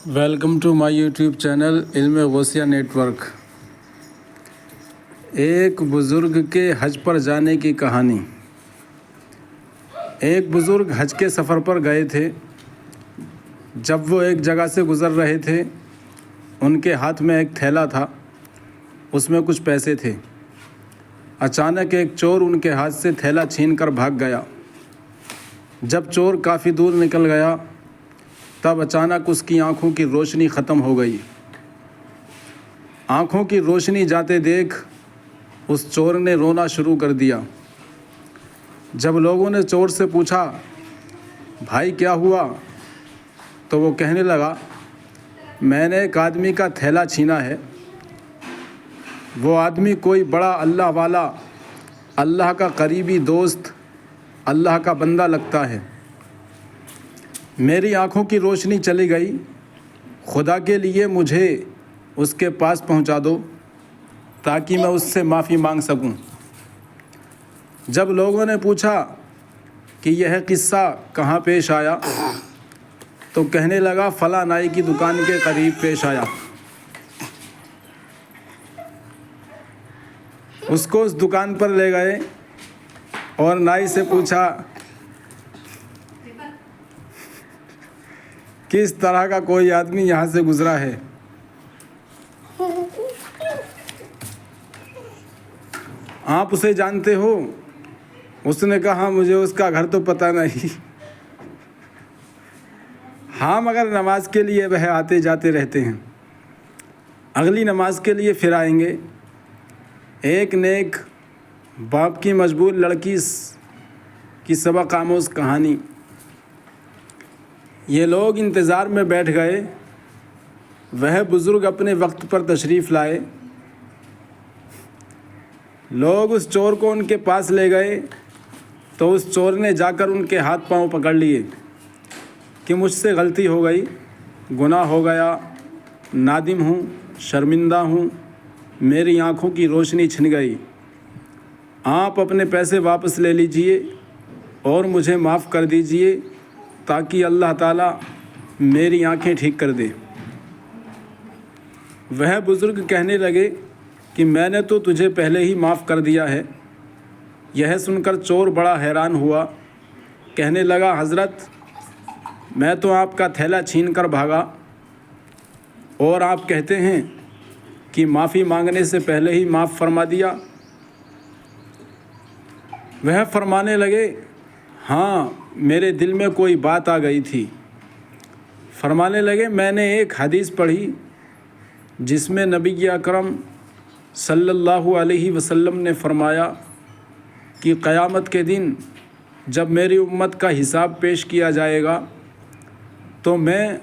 Welcome to my YouTube channel Ilm Ghausia net work. ایک بزرگ کے حج پر جانے کی کہانی۔ ایک بزرگ حج کے سفر پر گئے تھے۔ جب وہ ایک جگہ سے گزر رہے تھے، ان کے ہاتھ میں ایک تھیلا تھا، اس میں کچھ پیسے تھے۔ اچانک ایک چور ان کے ہاتھ سے تھیلا چھین کر بھاگ گیا۔ جب چور کافی دور نکل گیا تب اچانک اس کی آنکھوں کی روشنی ختم ہو گئی۔ آنکھوں کی روشنی جاتے دیکھ اس چور نے رونا شروع کر دیا۔ جب لوگوں نے چور سے پوچھا، بھائی کیا ہوا؟ تو وہ کہنے لگا، میں نے ایک آدمی کا تھیلا چھینا ہے۔ وہ آدمی کوئی بڑا اللہ والا، اللہ کا قریبی دوست، اللہ کا بندہ لگتا ہے۔ میری آنکھوں کی روشنی چلی گئی، خدا کے لیے مجھے اس کے پاس پہنچا دو تاکہ میں اس سے معافی مانگ سکوں۔ جب لوگوں نے پوچھا کہ یہ قصہ کہاں پیش آیا تو کہنے لگا، فلاں نائی کی دکان کے قریب پیش آیا۔ اس کو اس دکان پر لے گئے اور نائی سے پوچھا، کس طرح کا کوئی آدمی یہاں سے گزرا ہے؟ آپ اسے جانتے ہو؟ اس نے کہا، مجھے اس کا گھر تو پتہ نہیں۔ ہاں، مگر نماز کے لیے وہ آتے جاتے رہتے ہیں، اگلی نماز کے لیے پھر آئیں گے۔ ایک نیک باپ کی مجبور لڑکی کی سبق آموز کہانی۔ یہ لوگ انتظار میں بیٹھ گئے۔ وہ بزرگ اپنے وقت پر تشریف لائے۔ لوگ اس چور کو ان کے پاس لے گئے تو اس چور نے جا کر ان کے ہاتھ پاؤں پکڑ لیے کہ مجھ سے غلطی ہو گئی، گناہ ہو گیا، نادم ہوں، شرمندہ ہوں، میری آنکھوں کی روشنی چھن گئی۔ آپ اپنے پیسے واپس لے لیجئے اور مجھے معاف کر دیجئے تاکہ اللہ تعالیٰ میری آنکھیں ٹھیک کر دے۔ وہ بزرگ کہنے لگے کہ میں نے تو تجھے پہلے ہی معاف کر دیا ہے۔ یہ سن کر چور بڑا حیران ہوا، کہنے لگا، حضرت میں تو آپ کا تھیلا چھین کر بھاگا اور آپ کہتے ہیں کہ معافی مانگنے سے پہلے ہی معاف فرما دیا۔ وہ فرمانے لگے، ہاں، میرے دل میں کوئی بات آ گئی تھی۔ فرمانے لگے، میں نے ایک حدیث پڑھی جس میں نبی اکرم صلی اللہ علیہ وسلم نے فرمایا کہ قیامت کے دن جب میری امت کا حساب پیش کیا جائے گا تو میں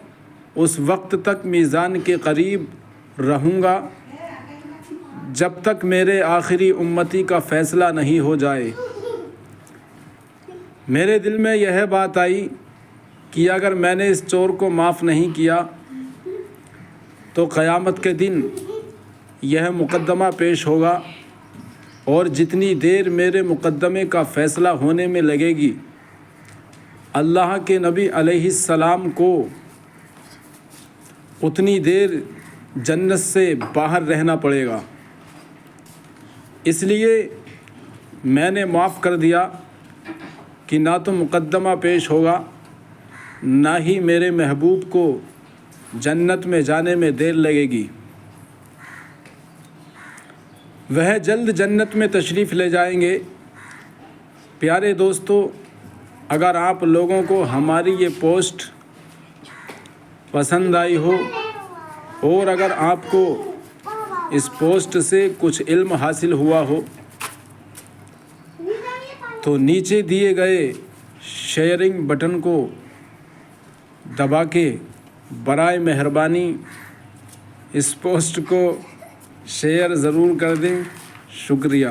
اس وقت تک میزان کے قریب رہوں گا جب تک میرے آخری امتی کا فیصلہ نہیں ہو جائے۔ میرے دل میں یہ بات آئی کہ اگر میں نے اس چور کو معاف نہیں کیا تو قیامت کے دن یہ مقدمہ پیش ہوگا اور جتنی دیر میرے مقدمے کا فیصلہ ہونے میں لگے گی، اللہ کے نبی علیہ السلام کو اتنی دیر جنت سے باہر رہنا پڑے گا۔ اس لیے میں نے معاف کر دیا کہ نہ تو مقدمہ پیش ہوگا، نہ ہی میرے محبوب کو جنت میں جانے میں دیر لگے گی۔ وہ جلد جنت میں تشریف لے جائیں گے۔ پیارے دوستو، اگر آپ لوگوں کو ہماری یہ پوسٹ پسند آئی ہو اور اگر آپ کو اس پوسٹ سے کچھ علم حاصل ہوا ہو تو نیچے دیے گئے شیئرنگ بٹن کو دبا کے برائے مہربانی اس پوسٹ کو شیئر ضرور کر دیں۔ شکریہ۔